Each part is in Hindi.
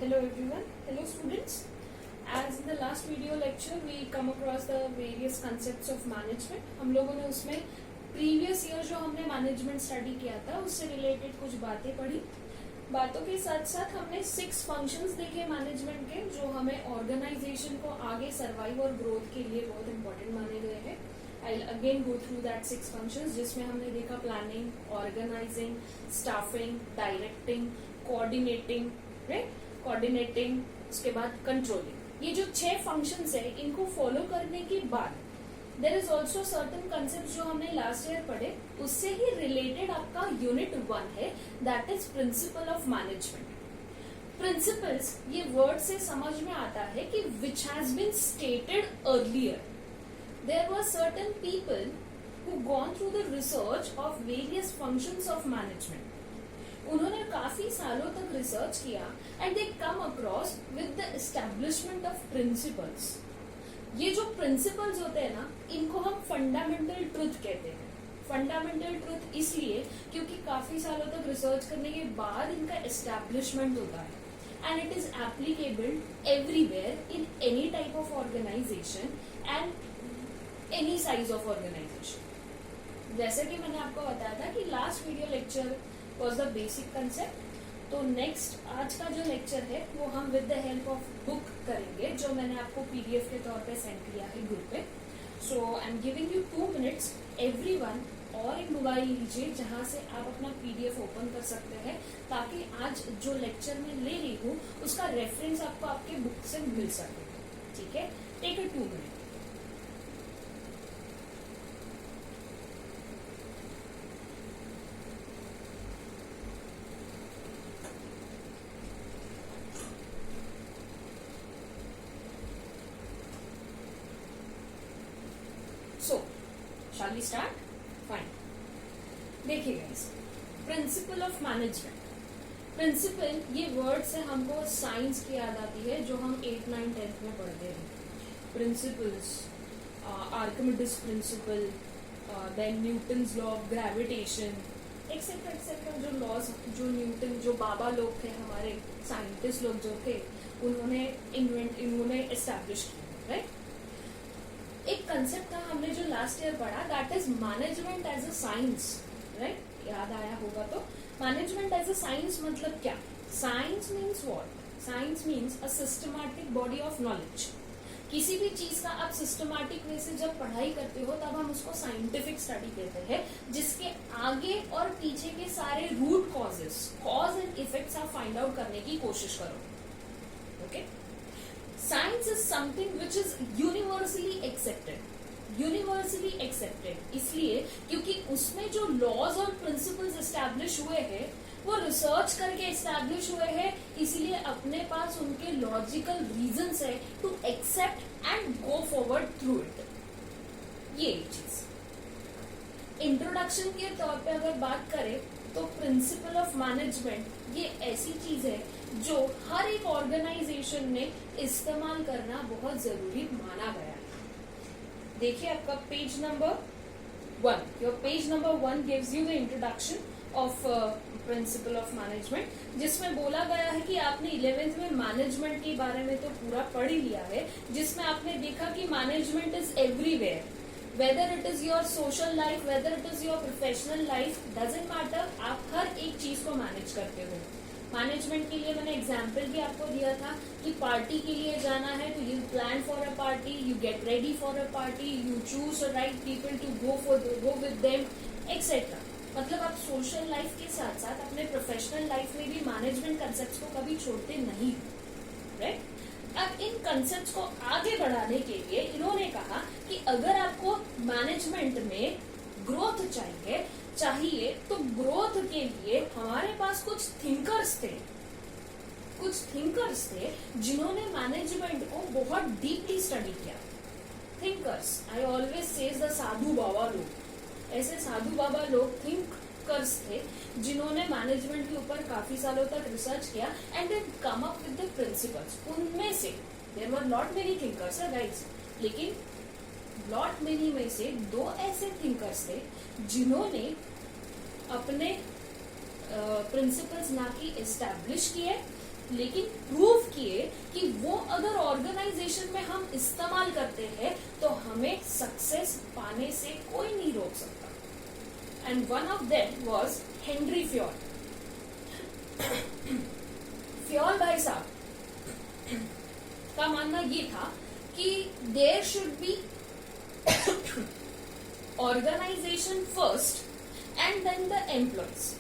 Hello everyone, hello students. As in the last video lecture we come across the various concepts of management. हम लोगों ने उसमें previous year जो हमने management study किया था उससे related कुछ बातें पढ़ी. बातों के साथ साथ हमने 6 functions देखे management के जो हमें organization को आगे survive और growth के लिए बहुत important माने गए हैं. I'll again go through that 6 functions जिसमें हमने देखा planning, organizing, staffing, directing, coordinating, right? Coordinating, उसके बाद controlling. ये जो 6 functions है इनको follow करने के बाद there is also certain concepts जो हमने last year पढ़े उससे ही related आपका unit 1 है that is principle of management. Principles ये word से समझ में आता है कि which has been stated earlier. There were certain people who gone through the research of various functions of management. उन्होंने काफी सालों तक रिसर्च किया and they come across with the establishment of principles. ये जो प्रिंसिपल्स होते हैं ना इनको हम फंडामेंटल ट्रुथ कहते हैं. फंडामेंटल ट्रुथ इसलिए क्योंकि काफी सालों तक रिसर्च करने के बाद इनका एस्टेब्लिशमेंट होता है and it is applicable everywhere in any type of organisation and any size of organisation. जैसे कि मैंने आपको बताया था कि last video lecture was the basic concept. तो नेक्स्ट आज का जो लेक्चर है वो हम with the help of book करेंगे जो मैंने आपको पीडीएफ के तौर पे सेंड किया है ग्रुप पे. So I am giving you 2 minutes everyone और एक मोबाइल लीजिए जहां से आप अपना पीडीएफ ओपन कर सकते हैं ताकि आज जो लेक्चर मैं ले रही हूँ उसका रेफरेंस आपको आपके बुक से मिल सके. ठीक है, take a 2 minutes. So, shall we start? Fine. देखिए guys, principle of management. Principle ये वर्ड से हमको साइंस की याद आती है जो हम 8, 9, 10th में पढ़ते हैं. Principles, Archimedes principle, then Newton's law of gravitation etcetera etcetera. जो लॉज जो न्यूटन जो बाबा लोग थे हमारे साइंटिस्ट लोग जो थे उन्होंने एस्टैब्लिश किया. राइट, एक कंसेप्ट था हमने जो लास्ट ईयर पढ़ा that is management as a science. Right, याद आया होगा. तो मैनेजमेंट एज अ साइंस मतलब क्या? Science means what? Science means a systematic body of knowledge. किसी भी चीज का आप सिस्टमैटिक वे से जब पढ़ाई करते हो तब हम उसको साइंटिफिक स्टडी कहते हैं जिसके आगे और पीछे के सारे root causes cause and effects आप फाइंड आउट करने की कोशिश करो. Okay, Science is something which is universally accepted. Universally accepted इसलिए क्योंकि उसमें जो laws और principles establish हुए हैं वो रिसर्च करके establish हुए हैं, इसलिए अपने पास उनके logical reasons है to accept and go forward through it. ये चीज इंट्रोडक्शन के तौर पे अगर बात करें तो प्रिंसिपल ऑफ मैनेजमेंट ये ऐसी चीज है जो हर एक ऑर्गेनाइजेशन में इस्तेमाल करना बहुत जरूरी माना गया है. देखिए आपका page number 1. Your page number 1 gives you the introduction of principal of management जिसमें बोला गया है कि आपने 11th में मैनेजमेंट के बारे में तो पूरा पढ़ ही लिया है जिसमें आपने देखा कि management is everywhere. Whether it is your social life, whether it is your professional life, doesn't matter. आप हर एक चीज को मैनेज करते हो. मैनेजमेंट के लिए मैंने एग्जाम्पल भी आपको दिया था कि पार्टी के लिए जाना है तो you plan for a party, you get ready for a party, you choose the right people to go with them etcetera. मतलब आप सोशल लाइफ के साथ साथ अपने प्रोफेशनल लाइफ में भी मैनेजमेंट कंसेप्ट को कभी छोड़ते नहीं. राइट, अब इन कंसेप्ट्स को आगे बढ़ाने के लिए इन्होंने कहा कि अगर आपको मैनेजमेंट में ग्रोथ चाहिए तो ग्रोथ के लिए हमारे पास कुछ थिंकर्स थे जिन्होंने मैनेजमेंट को बहुत डीपली स्टडी किया. Thinkers, I always says the साधु बाबा लोग. ऐसे साधु बाबा लोग थिंकर्स थे जिन्होंने मैनेजमेंट के ऊपर काफी सालों तक रिसर्च किया and they come up with the principles. उनमें से there were not many thinkers guys, लेकिन नॉट मेनी में से 2 ऐसे थिंकर्स थे जिन्होंने अपने प्रिंसिपल्स ना कि एस्टैब्लिश किए लेकिन प्रूव किए कि वो अगर ऑर्गेनाइजेशन में हम इस्तेमाल करते हैं तो हमें सक्सेस पाने से कोई नहीं रोक सकता। And one of them was Henri Fayol. Fayol भाई साहब का मानना ये था कि there should be organisation first and then the employees.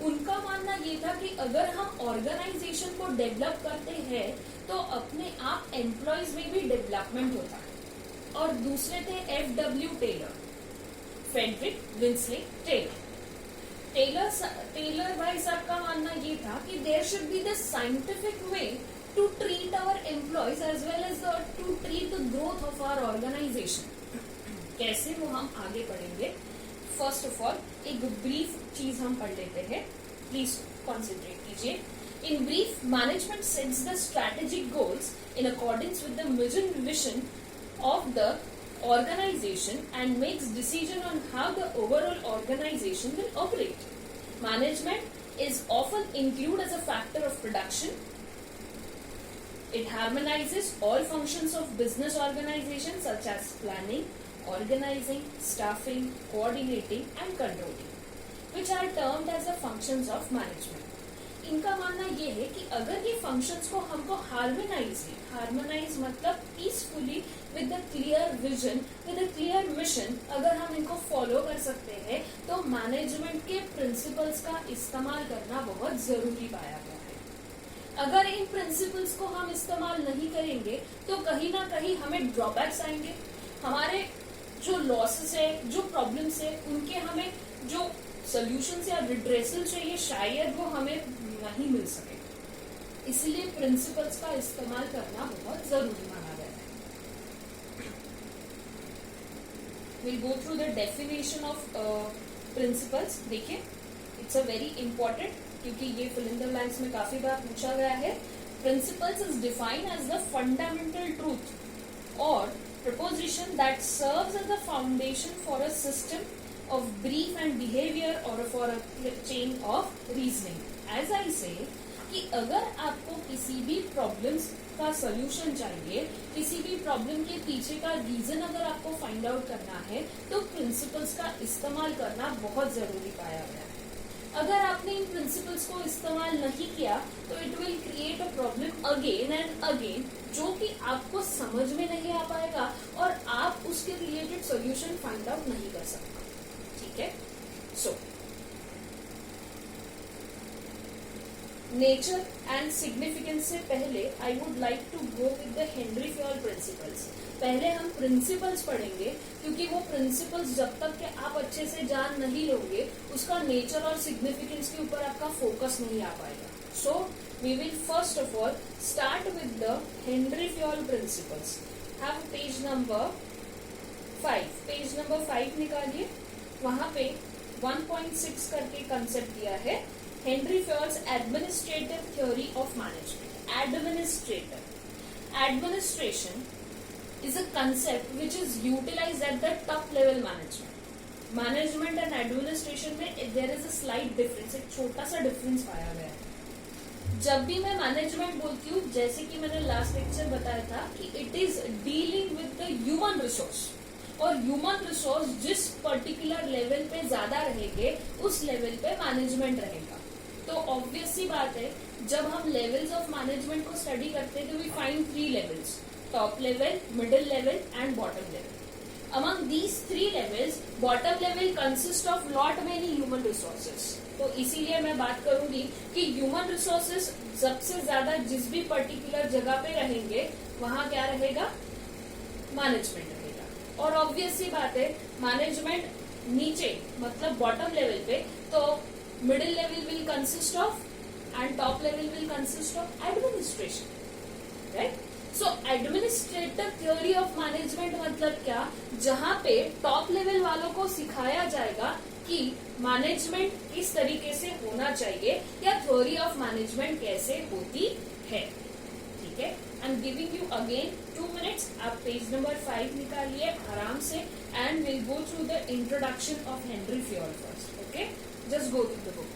उनका मानना ये था कि अगर हम ऑर्गेनाइजेशन को डेवलप करते हैं तो अपने आप एम्प्लॉयज में भी डेवलपमेंट होता है। और दूसरे थे F.W. Taylor, Frederick Winslow Taylor. Taylor भाई साहब का मानना ये था कि there should be the scientific way to treat our employees as well as to treat the growth of our organization. कैसे, वो हम आगे पढ़ेंगे। फर्स्ट ऑफ ऑल एक ब्रीफ चीज हम पढ़ लेते हैं, प्लीज कॉन्सेंट्रेट कीजिए। In brief, management sets the strategic goals in according with the vision of the organization and makes decision on how the overall organization will operate. Management is often included as a factor of production. It harmonizes all functions of business organization such as planning, organizing, staffing, coordinating and controlling, which are termed as the functions of management. इनका मानना ये है कि अगर ये फंक्शंस को हमको हार्मोनाइज मतलब peacefully with the clear vision, with the clear mission, अगर हम इनको फॉलो कर सकते हैं तो मैनेजमेंट के प्रिंसिपल्स का इस्तेमाल करना बहुत जरूरी पाया गया है। अगर इन प्रिंसिपल्स को हम इस्तेमाल नहीं करेंगे तो कहीं ना कहीं हमें ड्रॉबैक्स आएंगे। हमारे जो लॉसेस है, जो प्रॉब्लम्स है, उनके हमें जो सोल्यूशन या रिड्रेसल चाहिए शायद वो हमें नहीं मिल सके। इसलिए प्रिंसिपल्स का इस्तेमाल करना बहुत जरूरी माना गया है। We'll go through the definition of principles. देखिए, it's a very important, क्योंकि ये fill in the blanks में काफी बार पूछा गया है। Principles is defined as the fundamental truth or proposition that serves as the foundation for a system of belief and behavior or for a chain of reasoning. As I say कि अगर आपको किसी भी प्रॉब्लम्स का सोल्यूशन चाहिए, किसी भी प्रॉब्लम के पीछे का रीजन अगर आपको फाइंड आउट करना है तो प्रिंसिपल्स का इस्तेमाल करना बहुत जरूरी पाया गया है। अगर आपने इन प्रिंसिपल्स को इस्तेमाल नहीं किया तो it will create a problem again and again, जो कि आपको समझ में नहीं आ पाएगा और आप उसके रिलेटेड सोल्यूशन फाइंड आउट नहीं कर सकते। ठीक है, सो नेचर एंड सिग्निफिकेंस से पहले I would like to go with the Henri Fayol principles. पहले हम प्रिंसिपल्स पढ़ेंगे क्योंकि वो प्रिंसिपल्स जब तक कि आप अच्छे से जान नहीं लोगे उसका नेचर और सिग्निफिकेंस के ऊपर आपका फोकस नहीं आ पाएगा। So we will first of all start with the Henri Fayol principles. Have page number 5। Page number 5 निकालिए, वहां पे 1.6 करके कंसेप्ट दिया है, Henri Fayol's administrative theory of management. Administration is a concept which is utilized at the top level management and administration में there is a slight difference, एक छोटा सा डिफरेंस पाया गया है। जब भी मैं मैनेजमेंट बोलती हूँ, जैसे कि मैंने लास्ट लेक्चर बताया था कि it is dealing with the human resource, और ह्यूमन रिसोर्स जिस पर्टिकुलर लेवल पे ज्यादा रहेंगे उस लेवल पे मैनेजमेंट रहेगा। तो ऑब्वियस सी बात है, जब हम लेवल्स ऑफ मैनेजमेंट को स्टडी करते हैं तो we find 3 levels, top level, middle level and bottom level. Among these 3 levels, bottom level consist of lot many human resources. तो इसीलिए मैं बात करूंगी कि ह्यूमन रिसोर्सेस सबसे ज्यादा जिस भी पर्टिकुलर जगह पे रहेंगे वहां क्या रहेगा, मैनेजमेंट रहेगा। और ऑब्वियस सी बात है, मैनेजमेंट नीचे मतलब बॉटम लेवल पे, तो middle level will consist of and top level will consist of administration, right. So administrative theory of management मतलब क्या, जहां पे टॉप लेवल वालों को सिखाया जाएगा कि मैनेजमेंट किस तरीके से होना चाहिए या थ्योरी ऑफ मैनेजमेंट कैसे होती है। ठीक है, आई am giving you again 2 minutes. आप पेज नंबर 5 निकालिए आराम से and will go through the introduction of Henri Fayol first. Okay, just go through the book.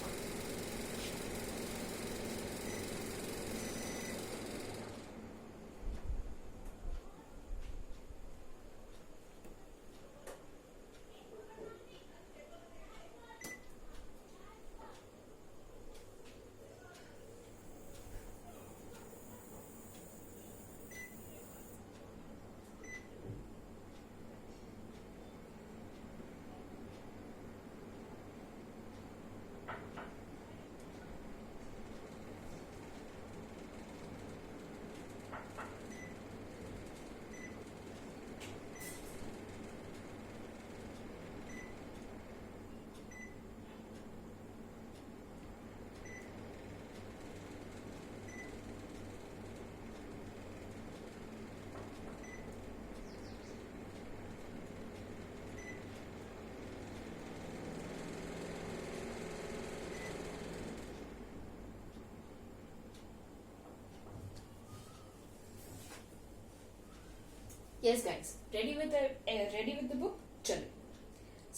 Yes guys, ready with the book? चलो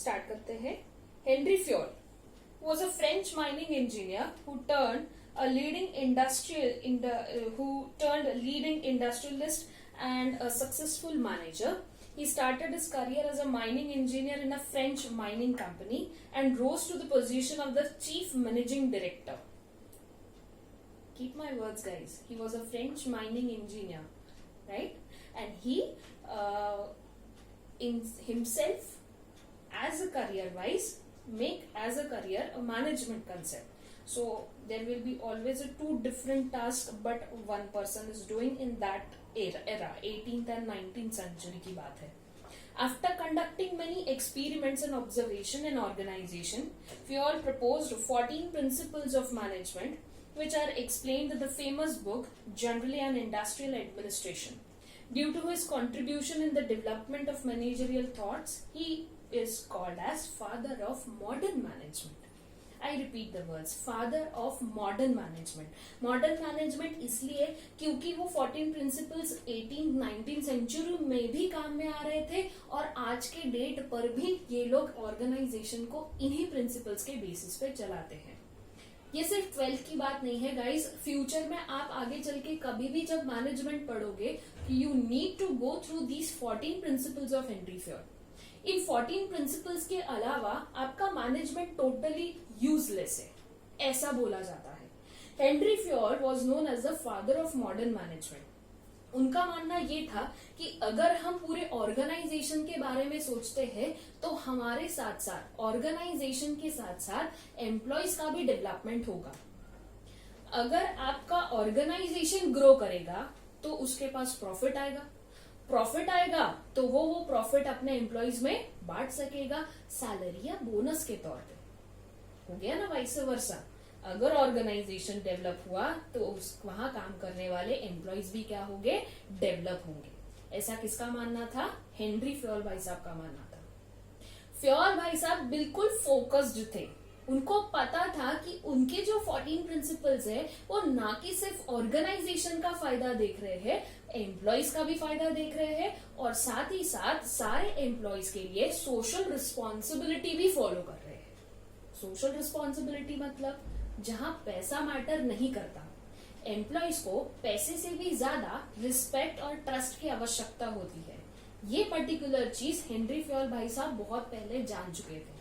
स्टार्ट करते हैं. Henry Fayol was a French mining engineer who turned a leading industrialist and a successful manager. He started his career as a mining engineer in a French mining company and rose to the position of the chief managing director. Keep my words, guys. He was a French mining engineer, right? And he in himself as a career wise make as a career a management concept. So there will be always a two different tasks, but one person is doing in that era 18th and 19th century की बात है. After conducting many experiments and observation and organization, Fayol proposed 14 principles of management, which are explained in the famous book Generally an Industrial Administration. Due to his contribution in the development of managerial thoughts, he is called as father of modern management. I repeat the words, father of modern management. Modern management इसलिए क्योंकि वो 14 principles 18th 19th century में भी काम में आ रहे थे और आज के डेट पर भी ये लोग ऑर्गेनाइजेशन को इन्हीं प्रिंसिपल्स के बेसिस पे चलाते हैं. ये सिर्फ 12th की बात नहीं है गाइस. फ्यूचर में आप आगे चल के कभी भी जब मैनेजमेंट पढ़ोगे, you need to go through these 14 principles of Henri Fayol. इन 14 प्रिंसिपल्स के अलावा आपका मैनेजमेंट टोटली यूजलेस है, ऐसा बोला जाता है. Henri Fayol was known as the father of modern management. उनका मानना ये था कि अगर हम पूरे ऑर्गेनाइजेशन के बारे में सोचते हैं तो हमारे साथ साथ ऑर्गेनाइजेशन के साथ साथ एम्प्लॉयज का भी डेवलपमेंट होगा. अगर आपका ऑर्गेनाइजेशन ग्रो करेगा तो उसके पास प्रॉफिट आएगा. प्रॉफिट आएगा तो वो प्रॉफिट अपने एम्प्लॉयज में बांट सकेगा सैलरी या बोनस के तौर पे. हो गया ना वाइस वर्सा. अगर ऑर्गेनाइजेशन डेवलप हुआ तो वहां काम करने वाले एम्प्लॉयज भी क्या होंगे, डेवलप होंगे. ऐसा किसका मानना था? हेनरी फ्योल भाई साहब का मानना था. फ्योल भाई साहब बिल्कुल फोकस्ड थे. उनको पता था कि उनके जो 14 प्रिंसिपल्स है वो ना कि सिर्फ ऑर्गेनाइजेशन का फायदा देख रहे हैं, एम्प्लॉयज का भी फायदा देख रहे हैं और साथ ही साथ सारे एम्प्लॉयज के लिए सोशल रिस्पॉन्सिबिलिटी भी फॉलो कर रहे हैं. सोशल रिस्पॉन्सिबिलिटी मतलब जहां पैसा मैटर नहीं करता, एम्प्लॉयज को पैसे से भी ज्यादा रिस्पेक्ट और ट्रस्ट की आवश्यकता होती है. ये पर्टिकुलर चीज हेनरी फ्योल भाई साहब बहुत पहले जान चुके थे.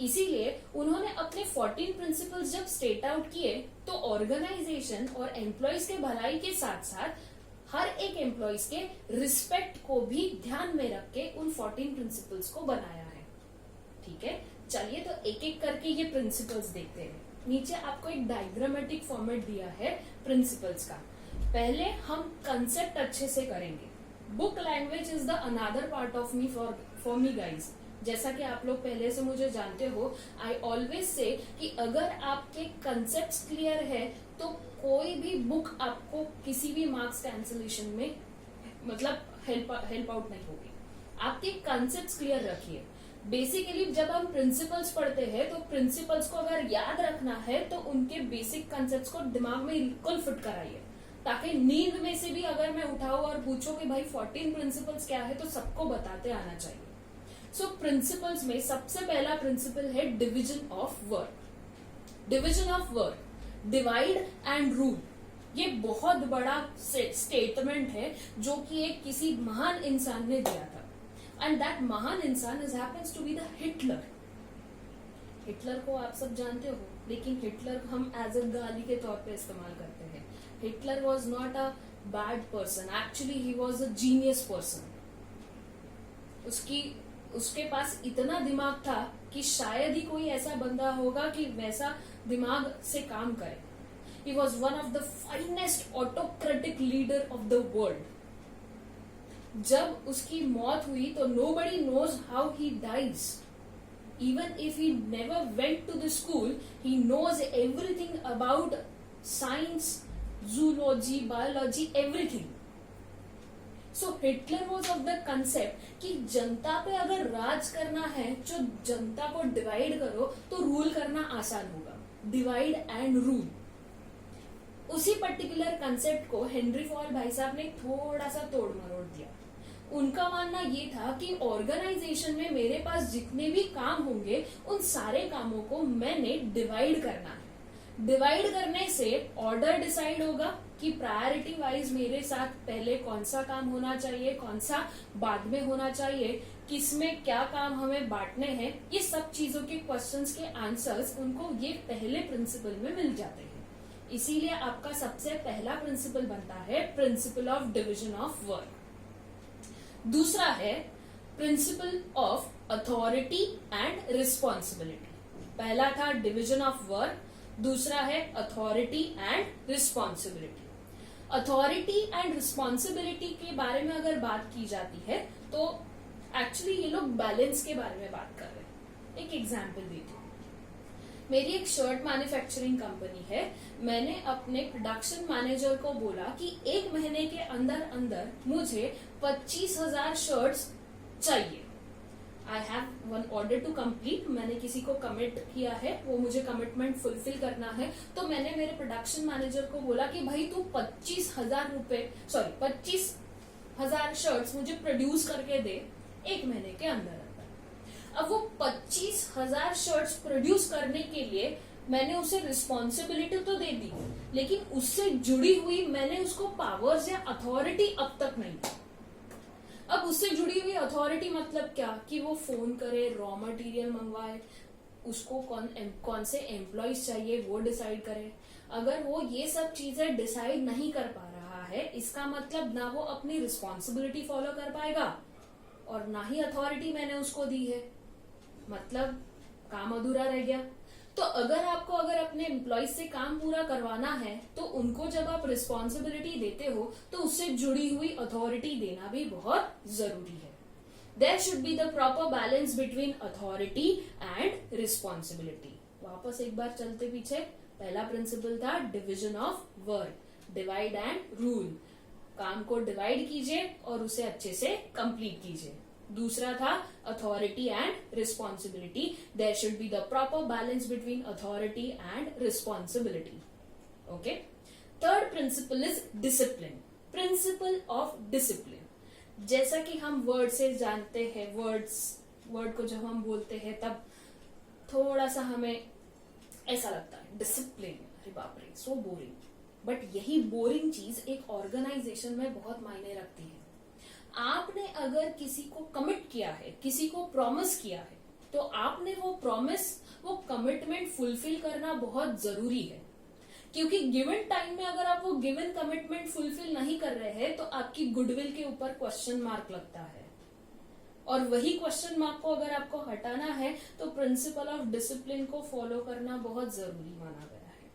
इसीलिए उन्होंने अपने 14 प्रिंसिपल्स जब स्टेट आउट किए तो ऑर्गेनाइजेशन और एम्प्लॉयज के भलाई के साथ साथ हर एक एम्प्लॉयज के रिस्पेक्ट को भी ध्यान में रख के उन 14 प्रिंसिपल्स को बनाया है. ठीक है, चलिए तो एक एक करके ये प्रिंसिपल्स देखते हैं. नीचे आपको एक डायग्रामेटिक फॉर्मेट दिया है प्रिंसिपल्स का. पहले हम कंसेप्ट अच्छे से करेंगे. Book language is the another part of me for me guys. जैसा कि आप लोग पहले से मुझे जानते हो, आई ऑलवेज से कि अगर आपके कंसेप्ट क्लियर है तो कोई भी बुक आपको किसी भी मार्क्स कैंसिलेशन में मतलब हेल्प आउट नहीं होगी. आपके कंसेप्ट क्लियर रखिए. बेसिकली जब हम प्रिंसिपल्स पढ़ते हैं तो प्रिंसिपल्स को अगर याद रखना है तो उनके बेसिक कंसेप्ट को दिमाग में बिल्कुल फिट कराइए, ताकि नींद में से भी अगर मैं उठाऊं और पूछूं कि भाई 14 प्रिंसिपल्स क्या है तो सबको बताते आना चाहिए. सो प्रिंसिपल्स में सबसे पहला प्रिंसिपल है division of work. Division of work, divide and rule. ये बहुत बड़ा स्टेटमेंट है जो कि एक किसी महान इंसान ने दिया था. एंड दैट महान इंसान is happens to be the Hitler. Hitler को आप सब जानते हो, लेकिन हिटलर हम एज अ गाली के तौर पे इस्तेमाल करते हैं. Hitler was not a bad person, actually he was a genius person. उसके पास इतना दिमाग था कि शायद ही कोई ऐसा बंदा होगा कि वैसा दिमाग से काम करे. He was one of the finest autocratic leader of the world. जब उसकी मौत हुई तो nobody knows how he dies. Even if he never went to the school, he knows everything about science, zoology, biology, everything. So Hitler was of the concept कि जनता पे अगर राज करना है, जो जनता को डिवाइड करो तो रूल करना आसान होगा. Divide and rule. उसी पर्टिकुलर कंसेप्ट को हेनरी फ्योल भाई साहब ने थोड़ा सा तोड़ मरोड़ दिया. उनका मानना ये था कि ऑर्गेनाइजेशन में मेरे पास जितने भी काम होंगे उन सारे कामों को मैंने डिवाइड करना है। डिवाइड करने से ऑर्डर डिसाइड होगा कि प्रायोरिटी वाइज मेरे साथ पहले कौन सा काम होना चाहिए, कौन सा बाद में होना चाहिए, किसमें क्या काम हमें बांटने हैं। ये सब चीजों के क्वेश्चंस के आंसर्स उनको ये पहले प्रिंसिपल में मिल जाते हैं। इसीलिए आपका सबसे पहला प्रिंसिपल बनता है principle of division of work. दूसरा है principle of authority and responsibility. पहला था डिवीजन ऑफ वर्क, दूसरा है authority and responsibility. Authority and responsibility के बारे में अगर बात की जाती है तो एक्चुअली ये लोग बैलेंस के बारे में बात कर रहे हैं। एक एग्जांपल देती हूँ। मेरी एक शर्ट मैन्युफैक्चरिंग कंपनी है। मैंने अपने प्रोडक्शन मैनेजर को बोला कि एक महीने के अंदर अंदर मुझे 25,000 शर्ट्स चाहिए। I have one order to complete. मैंने किसी को कमिट किया है, वो मुझे कमिटमेंट फुलफिल करना है। तो मैंने मेरे प्रोडक्शन मैनेजर को बोला कि भाई तू 25,000 शर्ट्स मुझे प्रोड्यूस करके दे एक महीने के अंदर अंदर। अब वो 25,000 शर्ट्स प्रोड्यूस करने के लिए मैंने उसे रिस्पॉन्सिबिलिटी तो दे दी, लेकिन उससे जुड़ी हुई मैंने उसको पावर्स या अथॉरिटी अब तक नहीं दी। अब उससे जुड़ी हुई अथॉरिटी मतलब क्या कि वो फोन करे, रॉ मटेरियल मंगवाए, उसको कौन से एम्प्लॉयज चाहिए वो डिसाइड करे। अगर वो ये सब चीजें डिसाइड नहीं कर पा रहा है, इसका मतलब ना वो अपनी रिस्पॉन्सिबिलिटी फॉलो कर पाएगा और ना ही अथॉरिटी मैंने उसको दी है, मतलब काम अधूरा रह गया। तो अगर अपने एम्प्लॉय से काम पूरा करवाना है तो उनको जब आप रिस्पॉन्सिबिलिटी देते हो तो उससे जुड़ी हुई अथॉरिटी देना भी बहुत जरूरी है। There should be the proper balance between authority and responsibility. वापस एक बार चलते पीछे। पहला प्रिंसिपल था division of work, divide and rule. काम को डिवाइड कीजिए और उसे अच्छे से कंप्लीट कीजिए। दूसरा था authority and responsibility. There should be the proper balance between authority and responsibility. Okay. Third principle is discipline. Principle of discipline. जैसा कि हम वर्ड से जानते हैं, वर्ड को जब हम बोलते हैं तब थोड़ा सा हमें ऐसा लगता है डिसिप्लिन, अरे बाप रे सो बोरिंग। बट यही बोरिंग चीज एक ऑर्गेनाइजेशन में बहुत मायने रखती है। आपने अगर किसी को कमिट किया है, किसी को प्रॉमिस किया है, तो आपने वो प्रॉमिस, वो कमिटमेंट फुलफिल करना बहुत जरूरी है। क्योंकि गिवन टाइम में अगर आप वो गिवन कमिटमेंट फुलफिल नहीं कर रहे हैं तो आपकी गुडविल के ऊपर क्वेश्चन मार्क लगता है, और वही क्वेश्चन मार्क को अगर आपको हटाना है तो प्रिंसिपल ऑफ डिसिप्लिन को फॉलो करना बहुत जरूरी माना गया है।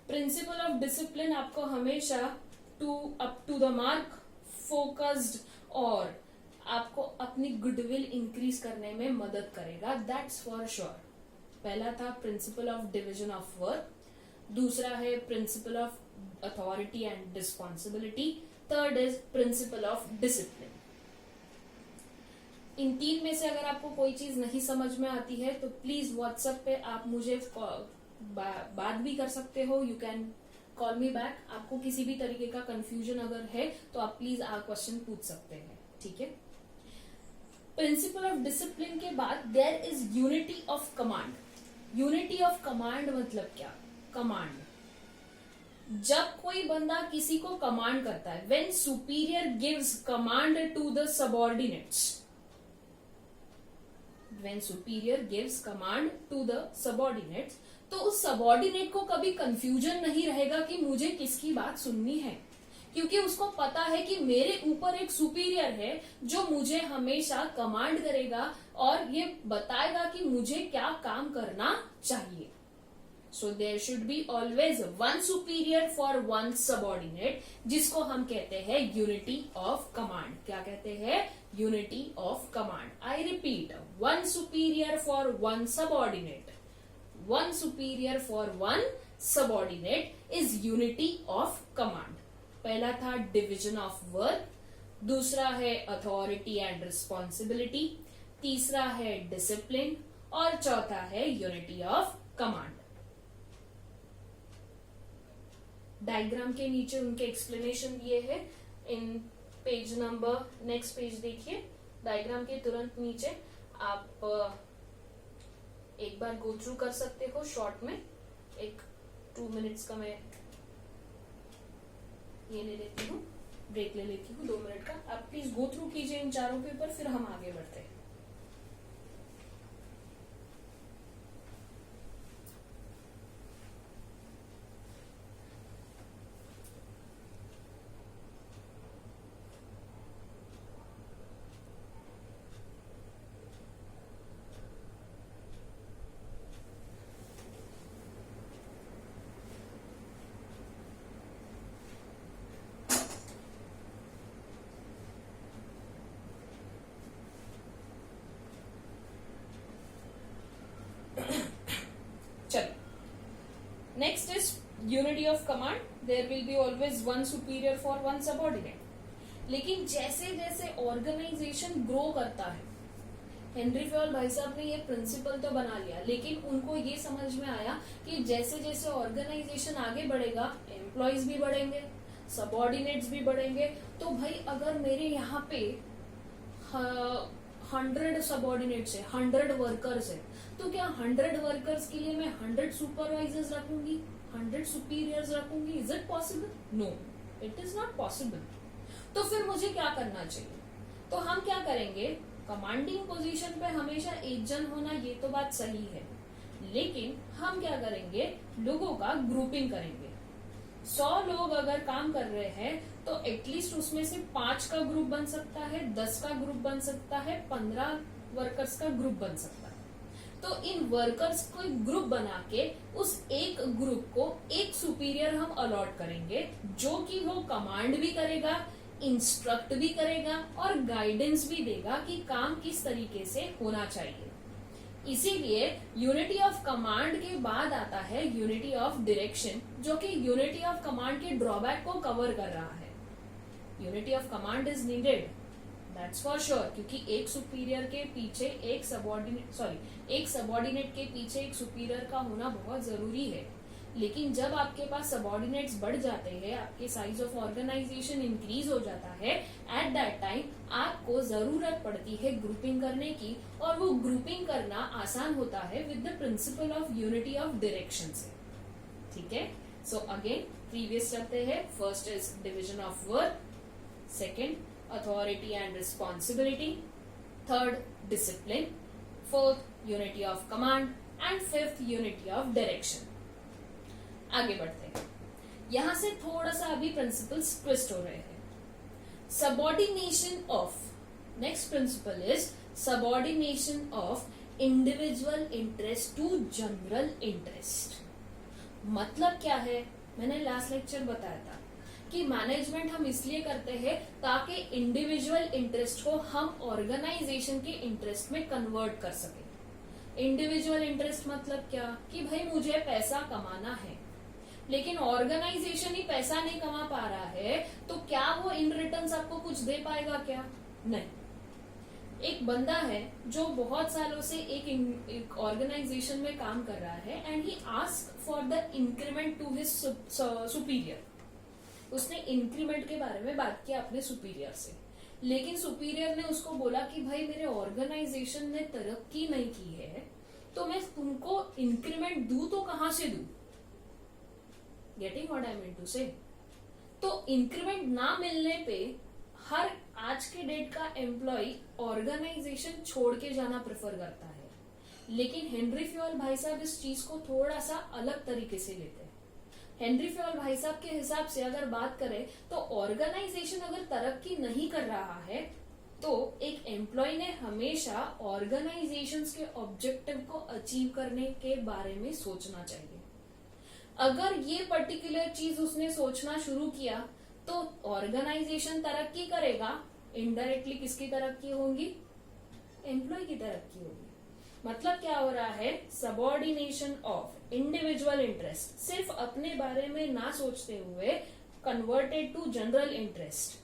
प्रिंसिपल ऑफ डिसिप्लिन आपको हमेशा up to the mark, focused और आपको अपनी गुडविल इंक्रीज करने में मदद करेगा, दैट्स फॉर श्योर। पहला था principle of division of work, दूसरा है principle of authority and responsibility, third is principle of discipline. इन तीन में से अगर आपको कोई चीज नहीं समझ में आती है तो प्लीज व्हाट्सएप पे आप मुझे बात भी कर सकते हो। You can call me back. आपको किसी भी तरीके का कंफ्यूजन अगर है तो आप प्लीज क्वेश्चन पूछ सकते हैं, ठीक है। प्रिंसिपल ऑफ डिसिप्लिन के बाद there is unity of command. Unity of command मतलब क्या? कमांड। जब कोई बंदा किसी को कमांड करता है, when superior gives command to the subordinates, when superior gives command to the subordinates, तो उस सबऑर्डिनेट को कभी कंफ्यूजन नहीं रहेगा कि मुझे किसकी बात सुननी है, क्योंकि उसको पता है कि मेरे ऊपर एक सुपीरियर है जो मुझे हमेशा कमांड करेगा और ये बताएगा कि मुझे क्या काम करना चाहिए। So there should be always one superior for one subordinate, जिसको हम कहते हैं यूनिटी ऑफ कमांड। क्या कहते हैं? Unity of command. I repeat, one superior for one subordinate, one superior for one subordinate is unity of command। पहला था डिवीजन ऑफ वर्क, दूसरा है अथॉरिटी एंड रिस्पॉन्सिबिलिटी, तीसरा है डिसिप्लिन और चौथा है यूनिटी ऑफ कमांड। डायग्राम के नीचे उनके एक्सप्लेनेशन दिए हैं। इन पेज नंबर, नेक्स्ट पेज देखिए, डायग्राम के तुरंत नीचे आप एक बार गो थ्रू कर सकते हो शॉर्ट में। एक 2 मिनट्स का मैं ये ले लेती हूँ, ब्रेक ले लेती हूँ 2 मिनट का। आप प्लीज गो थ्रू कीजिए इन चारों के ऊपर, फिर हम आगे बढ़ते हैं। Next is unity of command. There will be always one superior for one subordinate. लेकिन जैसे जैसे ऑर्गेनाइजेशन ग्रो करता है, हेनरी फ्योल भाई साहब ने ये प्रिंसिपल तो बना लिया, लेकिन उनको ये समझ में आया कि जैसे जैसे ऑर्गेनाइजेशन आगे बढ़ेगा, एम्प्लॉयज भी बढ़ेंगे, सबऑर्डिनेट्स भी बढ़ेंगे। तो भाई अगर मेरे यहाँ पे 100 सबऑर्डिनेट्स है, 100 वर्कर्स है, तो क्या 100 वर्कर्स के लिए मैं 100 सुपरवाइजर्स रखूंगी, 100 सुपीरियर्स रखूंगी? Is it possible? No, it is not possible. तो फिर मुझे क्या करना चाहिए? तो हम क्या करेंगे, कमांडिंग पोजीशन पे हमेशा एक जन होना, ये तो बात सही है, लेकिन हम क्या करेंगे, लोगों का ग्रुपिंग करेंगे। 100 लोग अगर काम कर रहे हैं तो एटलीस्ट उसमें से 5 का ग्रुप बन सकता है, 10 का ग्रुप बन सकता है, 15 वर्कर्स का ग्रुप बन सकता है। तो इन वर्कर्स को ग्रुप बना के उस एक ग्रुप को एक सुपीरियर हम अलॉट करेंगे, जो कि वो कमांड भी करेगा, इंस्ट्रक्ट भी करेगा और गाइडेंस भी देगा कि काम किस तरीके से होना चाहिए। इसीलिए यूनिटी ऑफ कमांड के बाद आता है यूनिटी ऑफ डायरेक्शन, जो कि यूनिटी ऑफ कमांड के ड्रॉबैक को कवर कर रहा है। Unity of command is needed, that's for sure, क्योंकि एक सुपीरियर के पीछे एक सबऑर्डिनेट के पीछे एक सुपीरियर का होना बहुत जरूरी है। लेकिन जब आपके पास सबऑर्डिनेट्स बढ़ जाते हैं, आपके साइज ऑफ ऑर्गेनाइजेशन इंक्रीज हो जाता है, एट दैट टाइम आपको जरूरत पड़ती है ग्रुपिंग करने की, और वो ग्रुपिंग करना आसान होता है with the principle of unity of direction से। ठीक है, सो अगेन प्रीवियस चलते हैं। First is division of work, second authority and responsibility, third discipline, fourth unity of command and fifth unity of direction. आगे बढ़ते हैं, यहां से थोड़ा सा अभी प्रिंसिपल्स ट्विस्ट हो रहे हैं। Subordination of, next principle is subordination of individual interest to general interest. मतलब क्या है, मैंने लास्ट लेक्चर बताया था कि मैनेजमेंट हम इसलिए करते हैं ताकि इंडिविजुअल इंटरेस्ट को हम ऑर्गेनाइजेशन के इंटरेस्ट में कन्वर्ट कर सके। इंडिविजुअल इंटरेस्ट मतलब क्या, कि भाई मुझे पैसा कमाना है, लेकिन ऑर्गेनाइजेशन ही पैसा नहीं कमा पा रहा है, तो क्या वो इन रिटर्न आपको कुछ दे पाएगा? क्या नहीं। एक बंदा है जो बहुत सालों से एक ऑर्गेनाइजेशन में काम कर रहा है, and he ask for the increment to his superior. उसने इंक्रीमेंट के बारे में बात किया अपने सुपीरियर से, लेकिन सुपीरियर ने उसको बोला कि भाई मेरे ऑर्गेनाइजेशन ने तरक्की नहीं की है, तो मैं तुमको इंक्रीमेंट दूं तो कहां से दूं? Getting what I mean to say? तो इंक्रीमेंट ना मिलने पे हर आज के डेट का एम्प्लॉय ऑर्गेनाइजेशन छोड़ के जाना प्रेफर करता है, लेकिन हेनरी फ्योल भाई साहब इस चीज को थोड़ा सा अलग तरीके से लेते हैं। हेनरी फ्योल भाई साहब के हिसाब से अगर बात करें तो ऑर्गेनाइजेशन अगर तरक्की नहीं कर रहा है, तो एक एम्प्लॉय ने हमेशा ऑर्गेनाइजेशन के ऑब्जेक्टिव को अचीव करने के बारे में सोचना चाहिए। अगर ये पर्टिकुलर चीज उसने सोचना शुरू किया तो ऑर्गेनाइजेशन तरक्की करेगा, इनडायरेक्टली किसकी तरक्की होगी? एम्प्लॉय की तरक्की होगी। मतलब क्या हो रहा है, सबऑर्डिनेशन ऑफ इंडिविजुअल इंटरेस्ट, सिर्फ अपने बारे में ना सोचते हुए कन्वर्टेड टू जनरल इंटरेस्ट,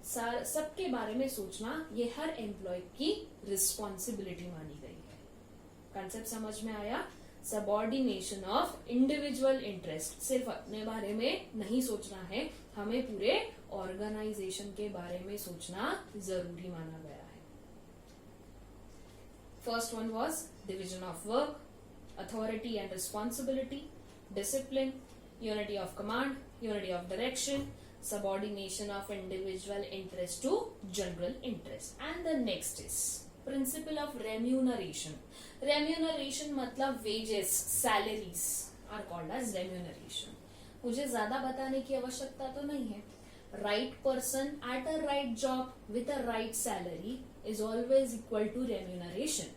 सबके बारे में सोचना, ये हर एम्प्लॉय की रिस्पॉन्सिबिलिटी मानी गई है। कंसेप्ट समझ में आया? सबऑर्डिनेशन ऑफ इंडिविजुअल इंटरेस्ट, सिर्फ अपने बारे में नहीं सोचना है, हमें पूरे ऑर्गेनाइजेशन के बारे में सोचना जरूरी माना गया है. First one was division of work, authority and responsibility, discipline, unity of command, unity of direction, subordination of individual interest to general interest. And the next is principle of remuneration. Remuneration मतलब wages, salaries are called as remuneration. मुझे ज्यादा बताने की आवश्यकता तो नहीं है. Right person at a right job with a right salary is always equal to remuneration.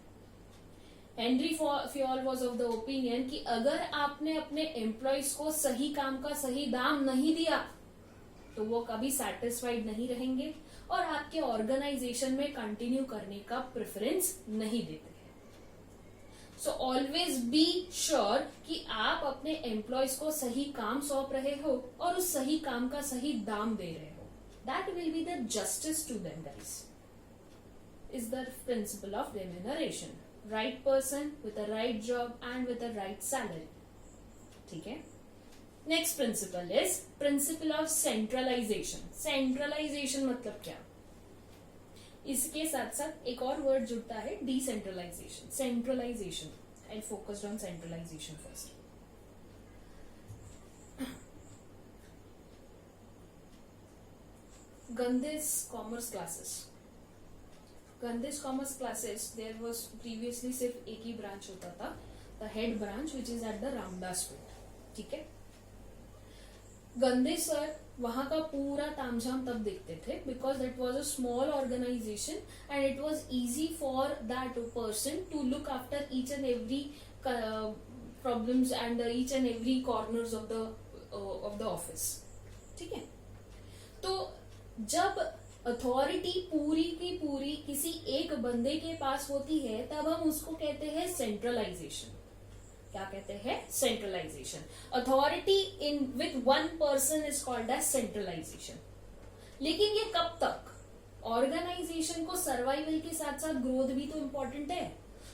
Henry Fayol was of the opinion कि अगर आपने अपने एम्प्लॉयज को सही काम का सही दाम नहीं दिया तो वो कभी सेटिस्फाइड नहीं रहेंगे और आपके ऑर्गेनाइजेशन में कंटिन्यू करने का प्रेफरेंस नहीं देते हैं. सो ऑलवेज बी श्योर कि आप अपने एम्प्लॉयज को सही काम सौंप रहे हो और उस सही काम का सही दाम दे रहे हो. That will be the justice to them guys. Is the principle of remuneration. Right person with a right job and with a right salary. ठीक है. Next principle is principle of centralisation. Centralisation मतलब क्या? इसके साथ साथ एक और वर्ड जुड़ता है, decentralisation. Centralisation, I focused on centralisation first. Gandhi's commerce classes. Gandhi's commerce classes, there was previously सिर्फ एक ही ब्रांच होता था, the head branch which is at the Ramdas Street. ठीक है. गंदे सर वहां का पूरा तामझाम तब देखते थे because it was a small organisation and it was easy for that person to look after each and every problems and each and every corners of the office. ठीक है. तो जब अथॉरिटी पूरी की पूरी किसी एक बंदे के पास होती है तब हम उसको कहते हैं सेंट्रलाइजेशन. क्या कहते हैं? Centralisation. Authority in with one person is called as centralisation. लेकिन ये कब तक? ऑर्गेनाइजेशन को सर्वाइवल के साथ साथ ग्रोथ भी तो इम्पोर्टेंट है.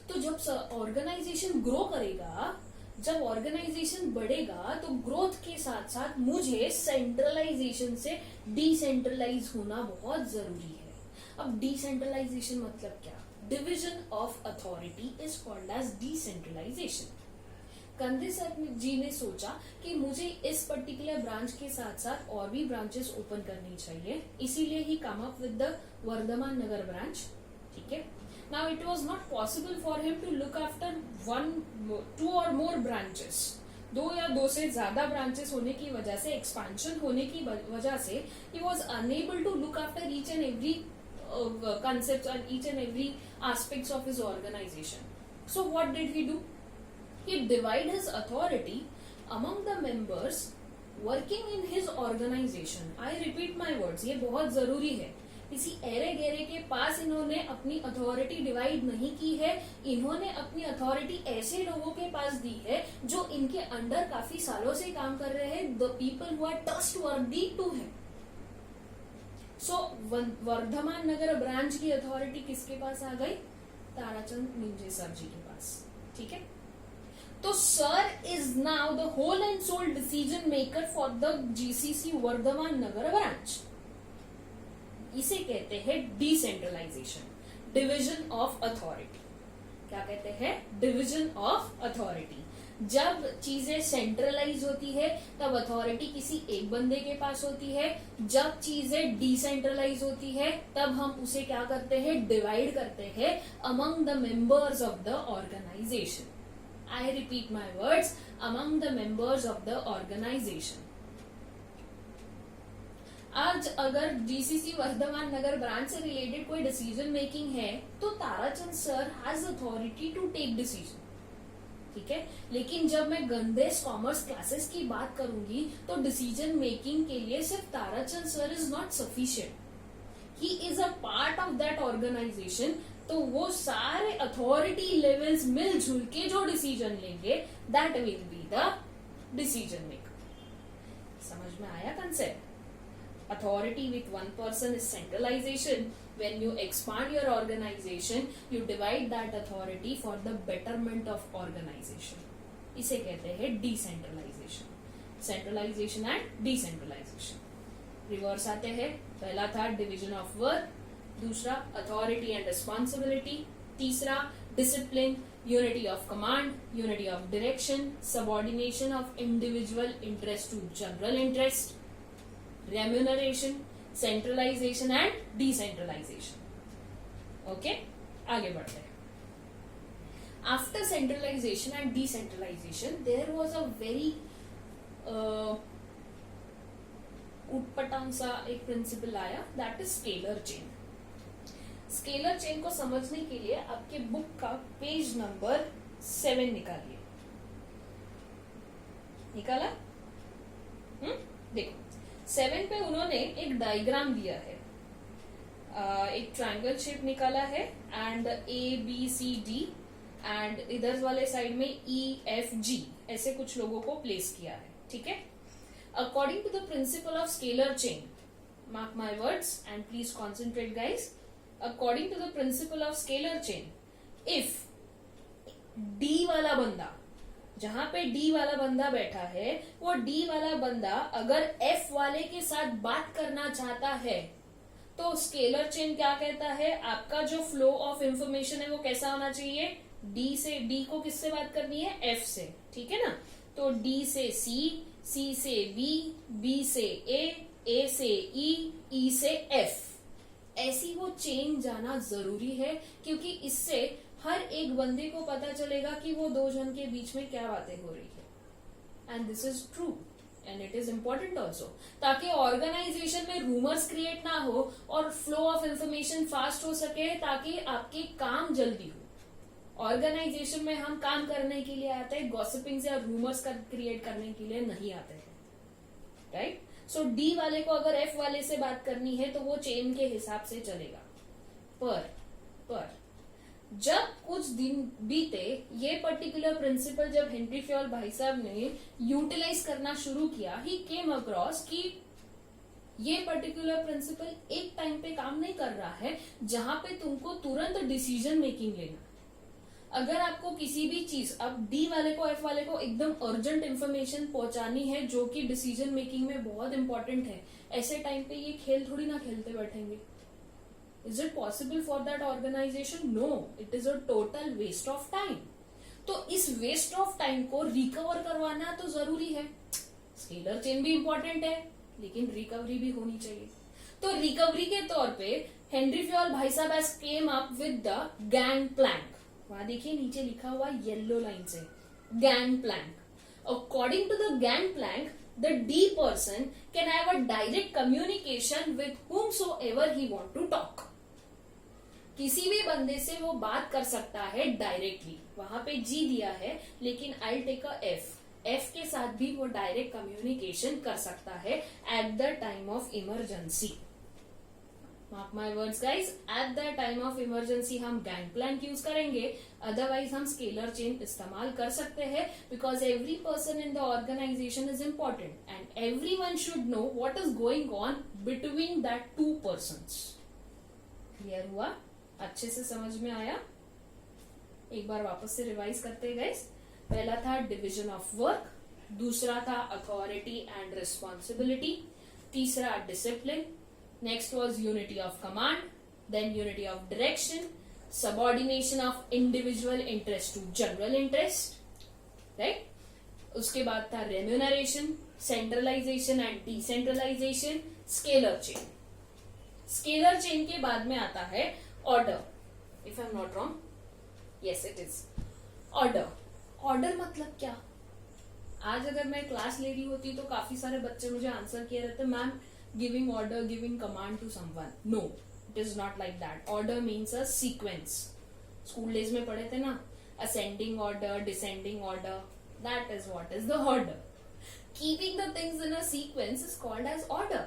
तो जब ऑर्गेनाइजेशन ग्रो करेगा, जब ऑर्गेनाइजेशन बढ़ेगा तो ग्रोथ के साथ साथ मुझे सेंट्रलाइजेशन से डिसेंट्रलाइज होना बहुत जरूरी है. अब डिसेंट्रलाइजेशन मतलब क्या? Division of authority is called as decentralisation. Gandhi sir ji ने सोचा कि मुझे इस पर्टिकुलर ब्रांच के साथ साथ और भी ब्रांचेस ओपन करनी चाहिए, इसीलिए ही come up with the Vardhaman Nagar branch. ठीक है. Now it was not possible for him to look after 2 और मोर ब्रांचेस. 2 या 2 से ज्यादा ब्रांचेस होने की वजह से, एक्सपेंशन होने की वजह से ही was enable to look after each and every concepts and each and every aspects of his organization. So what did he do? He divided his authority among the members working in his organization. I repeat my words, ये बहुत जरूरी है. किसी एरे गेरे के पास इन्होंने अपनी अथॉरिटी डिवाइड नहीं की है. इन्होंने अपनी अथॉरिटी ऐसे लोगों के पास दी है जो इनके अंडर काफी सालों से काम कर रहे हैं. The people who are trustworthy to him. So Vardhaman Nagar branch की अथॉरिटी किसके पास आ गई? ताराचंद निंजे सर जी के पास. ठीक है. तो sir is now the whole and sole decision maker for the GCC Vardhaman Nagar branch. इसे कहते हैं डिसेंट्रलाइजेशन, डिविजन ऑफ अथॉरिटी. क्या कहते हैं? Division of authority. जब चीजें सेंट्रलाइज होती है तब अथॉरिटी किसी एक बंदे के पास होती है. जब चीजें डिसेंट्रलाइज होती है तब हम उसे क्या करते हैं? डिवाइड करते हैं among the members of the organisation. I repeat my words, among the members of the organisation. आज अगर जीसीसी वर्धमान नगर ब्रांच से रिलेटेड कोई डिसीजन मेकिंग है तो Tarachand sir has authority to take decision. ठीक है. लेकिन जब मैं गंदेस कॉमर्स क्लासेस की बात करूंगी तो डिसीजन मेकिंग के लिए सिर्फ Tarachand sir is not sufficient. He is a part of that organisation. तो वो सारे अथॉरिटी लेवल्स मिलजुल के जो डिसीजन लेंगे that will be the decision maker. समझ में आया concept? Authority with one person is centralization. When you expand your organization, you divide that authority for the betterment of organization. इसे कहते हैं decentralization. Centralization and decentralization. रिवर्स आते हैं। पहला था डिवीजन ऑफ वर्क, दूसरा अथॉरिटी एंड रिस्पॉन्सिबिलिटी, तीसरा discipline, unity of command, unity of direction, subordination of individual interest to general interest, remuneration, centralization and decentralization. Okay, आगे बढ़ते हैं। After centralization and decentralization there was a very उटपटांग सा एक प्रिंसिपल आया, that is scalar chain. Scalar chain को समझने के लिए आपके बुक का पेज नंबर 7 निकालिए। निकाला? देखो 7 पे उन्होंने एक डायग्राम दिया है, एक ट्रायंगल शेप निकाला है एंड ABCD एंड इधर वाले साइड में EFG ऐसे कुछ लोगों को प्लेस किया है। ठीक है, according to the principle of scalar chain, mark my words and please concentrate guys, according to the principle of scalar chain, if D वाला बंदा, जहां पे D वाला बंदा बैठा है, वो D वाला बंदा अगर F वाले के साथ बात करना चाहता है तो स्केलर चेन क्या कहता है, आपका जो फ्लो ऑफ इंफॉर्मेशन है वो कैसा होना चाहिए, D से D को किससे बात करनी है, F से। ठीक है ना, तो D से C, C से B, B से A से E से F, ऐसी वो चेन जाना जरूरी है, क्योंकि इससे हर एक बंदे को पता चलेगा कि वो दो जन के बीच में क्या बातें हो रही है। And this is true and it is important also, ताकि ऑर्गेनाइजेशन में रूमर्स क्रिएट ना हो और फ्लो ऑफ इंफॉर्मेशन फास्ट हो सके, ताकि आपके काम जल्दी हो। ऑर्गेनाइजेशन में हम काम करने के लिए आते हैं, गॉसिपिंग या रूमर्स का क्रिएट करने के लिए नहीं आते हैं, राइट। सो डी वाले को अगर एफ वाले से बात करनी है तो वो चेन के हिसाब से चलेगा। पर जब कुछ दिन बीते, ये पर्टिकुलर प्रिंसिपल जब हेनरी फ्योल भाई साहब ने यूटिलाइज करना शुरू किया, ही केम अक्रॉस कि ये पर्टिकुलर प्रिंसिपल एक टाइम पे काम नहीं कर रहा है जहां पे तुमको तुरंत डिसीजन मेकिंग लेना। अगर आपको किसी भी चीज, अब डी वाले को एफ वाले को एकदम अर्जेंट इंफॉर्मेशन पहुंचानी है जो कि डिसीजन मेकिंग में बहुत इंपॉर्टेंट है, ऐसे टाइम पे ये खेल थोड़ी ना खेलते बैठेंगे। Is it possible for that organisation? No, it is a total waste of time. तो इस वेस्ट ऑफ टाइम को रिकवर करवाना तो जरूरी है। स्केलर चेन भी इंपॉर्टेंट है, लेकिन रिकवरी भी होनी चाहिए। तो रिकवरी के तौर पे हेनरी फ्योल भाई साहब has came up with the gang plank. वहां देखिए नीचे लिखा हुआ येलो लाइन से, gang plank. According to the gang plank, the D person can have a direct communication with whomsoever he want to talk. किसी भी बंदे से वो बात कर सकता है डायरेक्टली। वहां पे G दिया है, लेकिन I'll take a F. F के साथ भी वो डायरेक्ट कम्युनिकेशन कर सकता है at the time of emergency. Mark my words guys, at the time of emergency हम गैंग प्लैंक यूज करेंगे, अदरवाइज हम स्केलर चेन इस्तेमाल कर सकते हैं, because every person in the organisation is important and everyone should know what is going on between that two persons. Clear हुआ? अच्छे से समझ में आया? एक बार वापस से रिवाइज करते गाइज। पहला था डिविजन ऑफ वर्क, दूसरा था अथॉरिटी एंड रिस्पॉन्सिबिलिटी, तीसरा discipline, next was unity of command, then unity of direction, subordination of individual interest to general interest, right? उसके बाद था remuneration, centralization and decentralization, scalar chain. Scalar chain के बाद में आता है order, if I'm not wrong. Yes, it is. Order. Order मतलब क्या? आज अगर मैं क्लास ले रही होती तो काफी सारे बच्चे मुझे आंसर किए रहते, ma'am giving order, giving command to someone. No, it is not like that. Order means a sequence. School days में पढ़े थे ना, ascending order, descending order. That is what is the order. Keeping the things in a sequence is called as order.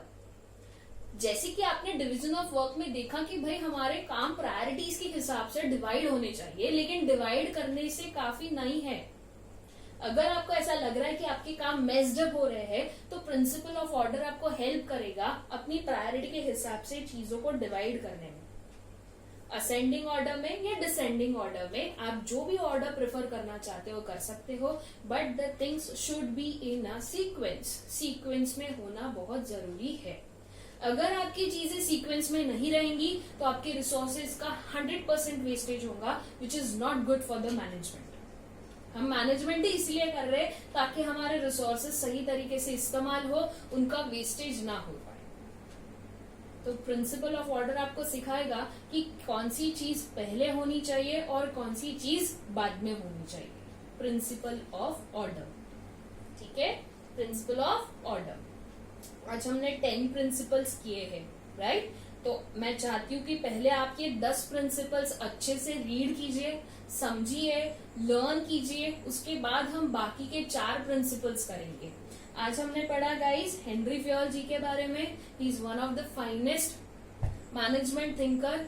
जैसे कि आपने डिवीजन ऑफ वर्क में देखा कि भाई हमारे काम प्रायोरिटीज के हिसाब से डिवाइड होने चाहिए, लेकिन डिवाइड करने से काफी नहीं है। अगर आपको ऐसा लग रहा है कि आपके काम मेस्ड अप हो रहे हैं, तो प्रिंसिपल ऑफ ऑर्डर आपको हेल्प करेगा अपनी प्रायोरिटी के हिसाब से चीजों को डिवाइड करने में। असेंडिंग ऑर्डर में या डिसेंडिंग ऑर्डर में आप जो भी ऑर्डर प्रेफर करना चाहते हो कर सकते हो, but the things should be in a sequence. Sequence में होना बहुत जरूरी है। अगर आपकी चीजें सीक्वेंस में नहीं रहेंगी तो आपके रिसोर्सेज का 100% वेस्टेज होगा, which is not good for the management. हम मैनेजमेंट ही इसलिए कर रहे हैं ताकि हमारे रिसोर्सेज सही तरीके से इस्तेमाल हो, उनका वेस्टेज ना हो पाए। तो प्रिंसिपल ऑफ ऑर्डर आपको सिखाएगा कि कौन सी चीज पहले होनी चाहिए और कौन सी चीज बाद में होनी चाहिए। प्रिंसिपल ऑफ ऑर्डर, ठीक है, प्रिंसिपल ऑफ ऑर्डर। आज हमने 10 प्रिंसिपल्स किए हैं, राइट। तो मैं चाहती हूँ कि पहले आप ये 10 प्रिंसिपल्स अच्छे से रीड कीजिए, समझिए, लर्न कीजिए, उसके बाद हम बाकी के 4 प्रिंसिपल्स करेंगे। आज हमने पढ़ा गाइस हेनरी फ्योल जी के बारे में। He is one of the finest management thinker.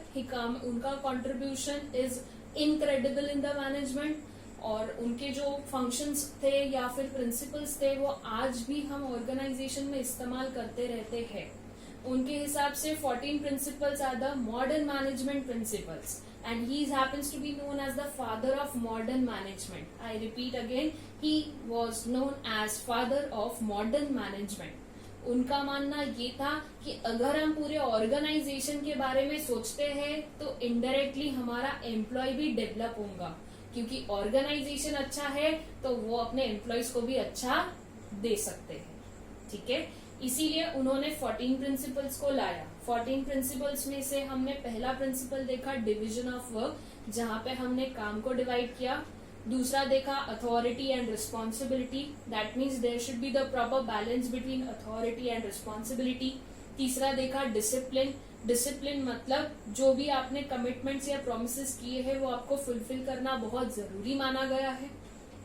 उनका contribution is incredible in the management, और उनके जो फंक्शंस थे या फिर प्रिंसिपल्स थे वो आज भी हम ऑर्गेनाइजेशन में इस्तेमाल करते रहते हैं। उनके हिसाब से 14 principles are the modern management principles, and he happens to be known as the father of modern management. I repeat again, he was known as father of modern management. उनका मानना ये था कि अगर हम पूरे ऑर्गेनाइजेशन के बारे में सोचते हैं तो इनडायरेक्टली हमारा एम्प्लॉय भी डेवलप होगा, क्योंकि ऑर्गेनाइजेशन अच्छा है तो वो अपने एम्प्लॉयज को भी अच्छा दे सकते हैं, ठीक है। इसीलिए उन्होंने 14 प्रिंसिपल्स को लाया। 14 प्रिंसिपल्स में से हमने पहला प्रिंसिपल देखा डिवीजन ऑफ वर्क, जहां पे हमने काम को डिवाइड किया। दूसरा देखा authority and responsibility, that means there should be the proper balance between authority and responsibility. तीसरा देखा डिसिप्लिन। डिसिप्लिन मतलब जो भी आपने कमिटमेंट्स या प्रोमिसेस किए हैं वो आपको फुलफिल करना बहुत जरूरी माना गया है।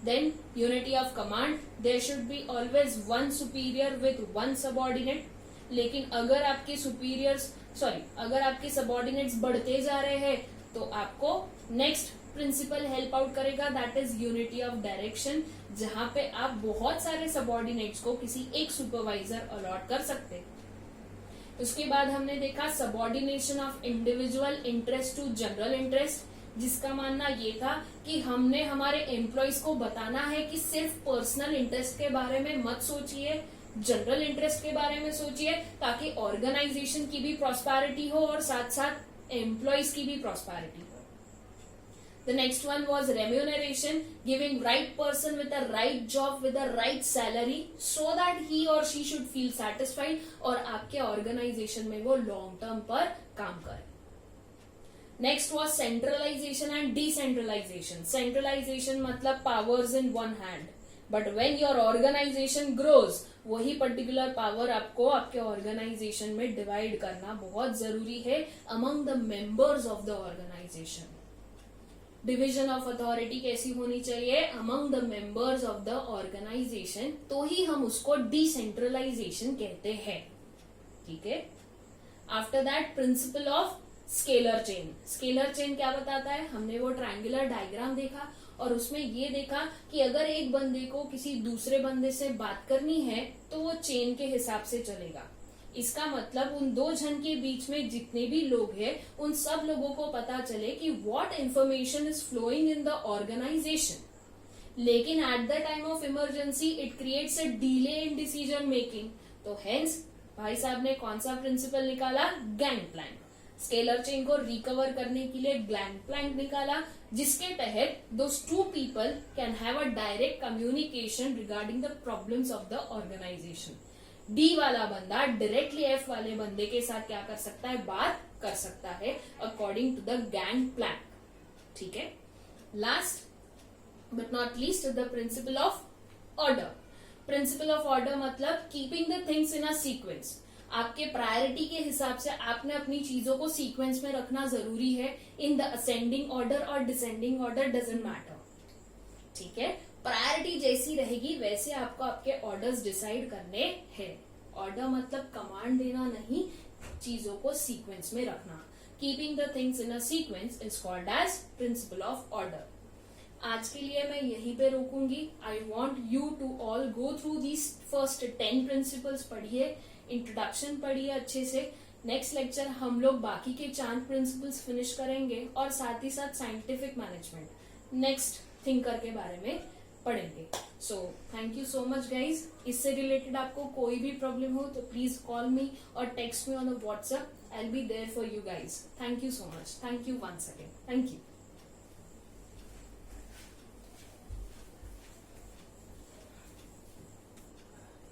Then unity of command, there should be always one superior with one subordinate. लेकिन अगर आपके अगर आपके सबॉर्डिनेट्स बढ़ते जा रहे हैं तो आपको नेक्स्ट प्रिंसिपल हेल्प आउट करेगा, that is unity of direction, जहां पे आप बहुत सारे सबॉर्डिनेट्स को किसी एक सुपरवाइजर अलॉट कर सकते हैं। उसके बाद हमने देखा subordination of individual interest to general interest, जिसका मानना ये था कि हमने हमारे एम्प्लॉयज को बताना है कि सिर्फ पर्सनल इंटरेस्ट के बारे में मत सोचिए, जनरल इंटरेस्ट के बारे में सोचिए, ताकि ऑर्गेनाइजेशन की भी प्रॉस्पेरिटी हो और साथ साथ एम्प्लॉयज की भी प्रॉस्पेरिटी हो। The next one was remuneration, giving right person with the right job with the right salary so that he और शी शुड फील सेटिस्फाइड और आपके ऑर्गेनाइजेशन में वो लॉन्ग टर्म पर काम करे। Next was centralization and decentralization. Centralization मतलब powers in one hand, but when your organization grows वही पर्टिकुलर पावर आपको आपके ऑर्गेनाइजेशन में डिवाइड करना बहुत जरूरी है among the members of the organization. Division of authority कैसी होनी चाहिए among the members of the organization, तो ही हम उसको डिसेंट्रलाइजेशन कहते हैं, ठीक है। After that principle of scalar chain. Scalar chain क्या बताता है, हमने वो ट्रायंगुलर डायग्राम देखा और उसमें ये देखा कि अगर एक बंदे को किसी दूसरे बंदे से बात करनी है तो वो चेन के हिसाब से चलेगा। इसका मतलब उन दो जन के बीच में जितने भी लोग हैं उन सब लोगों को पता चले कि what information is flowing in the organization. लेकिन at the time of emergency it creates a delay in decision making. तो हेंस भाई साहब ने कौन सा प्रिंसिपल निकाला, गैंग प्लैंक। स्केलर चेन को रिकवर करने के लिए गैंग प्लैंक निकाला, जिसके तहत those two people can have a direct communication regarding the problems of the organization. D वाला बंदा डायरेक्टली एफ वाले बंदे के साथ क्या कर सकता है, बात कर सकता है according to the gang plank, ठीक है। Last but not least the principle of order. Principle of order मतलब keeping the things in a sequence. आपके प्रायोरिटी के हिसाब से आपने अपनी चीजों को सीक्वेंस में रखना जरूरी है, इन द असेंडिंग ऑर्डर और डिसेंडिंग ऑर्डर डजंट मैटर, ठीक है। प्रायोरिटी जैसी रहेगी वैसे आपको आपके ऑर्डर्स डिसाइड करने हैं। ऑर्डर मतलब कमांड देना नहीं, चीजों को सीक्वेंस में रखना। Keeping the things in a sequence is called as principle of order. आज के लिए मैं यहीं पे रोकूंगी। I want you to all go through these first 10 principles, पढ़िए, इंट्रोडक्शन पढ़िए अच्छे से। नेक्स्ट लेक्चर हम लोग बाकी के 4 प्रिंसिपल्स फिनिश करेंगे और साथ ही साथ साइंटिफिक मैनेजमेंट नेक्स्ट थिंकर के बारे में पढ़ेंगे. So thank you so much guys. इससे रिलेटेड आपको कोई भी प्रॉब्लम हो तो प्लीज कॉल मी और text me on WhatsApp. I will be there for you guys. Thank you so much. Thank you once again. Thank you.